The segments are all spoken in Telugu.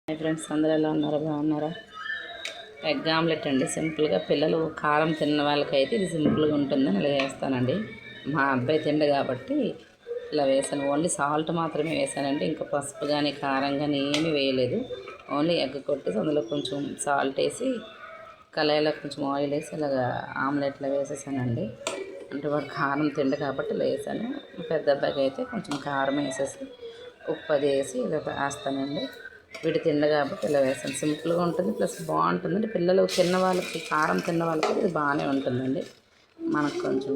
హాయ్ ఫ్రెండ్స్, అందరూ ఎలా ఉన్నారా? బాగున్నారా? ఎగ్ ఆమ్లెట్ అండి. సింపుల్గా పిల్లలు కారం తిన్న వాళ్ళకైతే ఇది సింపుల్గా ఉంటుందని ఇలా వేస్తానండి. మా అబ్బాయి తిండు కాబట్టి ఇలా వేసాను. ఓన్లీ సాల్ట్ మాత్రమే వేసానండి. ఇంకా పసుపు కానీ కారం కానీ ఏమీ వేయలేదు. ఓన్లీ ఎగ్ కొట్టేసి అందులో కొంచెం సాల్ట్ వేసి కళాయిలో కొంచెం ఆయిల్ వేసి ఇలాగా ఆమ్లెట్లో వేసేసానండి. అంటే వాడు కారం తిండు కాబట్టి ఇలా వేసాను. పెద్ద అబ్బాయికి అయితే కొంచెం కారం వేసేసి ఉప్పు అది వేసి ఇలా వేస్తానండి. వీడు తిండ కాబట్టి ఇలా వేస్తాను. సింపుల్గా ఉంటుంది, ప్లస్ బాగుంటుంది. అంటే పిల్లలు తిన్న వాళ్ళకి, కారం తిన్న వాళ్ళకి ఇది బాగానే ఉంటుందండి. మనకు కొంచెం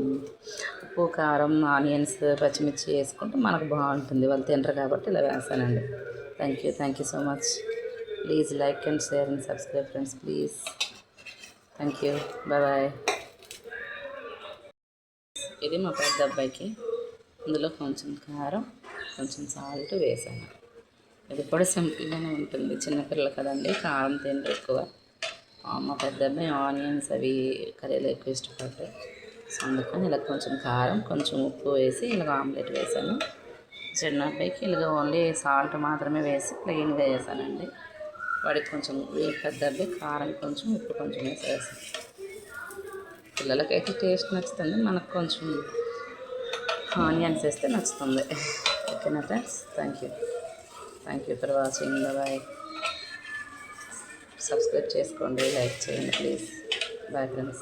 ఉప్పు కారం ఆనియన్స్ పచ్చిమిర్చి వేసుకుంటే మనకు బాగుంటుంది. వాళ్ళు తినరు కాబట్టి ఇలా వేస్తానండి. Thank you so much. Please like and share and subscribe friends, please. Thank you. Bye. ఇది మా పెద్ద అబ్బాయికి. ఇందులో కొంచెం కారం, కొంచెం సాల్ట్ వేసాను. ఇది కూడా సింపుల్గానే ఉంటుంది. చిన్నపిల్లలు కదండి, కారం తింటే ఎక్కువ. మా పెద్ద అబ్బాయి ఆనియన్స్ అవి కర్రీలు ఎక్కువ ఇష్టపడతాయి. సో అందుకని ఇలా కొంచెం కారం, కొంచెం ఉప్పు వేసి ఇలాగ ఆమ్లెట్ వేసాను. చిన్న అబ్బాయికి ఇలాగ ఓన్లీ సాల్ట్ మాత్రమే వేసి ప్లెయిన్గా వేసానండి. వాడికి కొంచెం, పెద్ద అబ్బాయి కారం కొంచెం, ఉప్పు కొంచెం వేసేసాను. పిల్లలకైతే టేస్ట్ నచ్చుతుంది, మనకు కొంచెం ఆనియన్స్ వేస్తే నచ్చుతుంది. ఓకేనా friends? Thank you for watching. Bye. Subscribe చేసుకోండి, లైక్ చేయండి ప్లీజ్. Bye friends.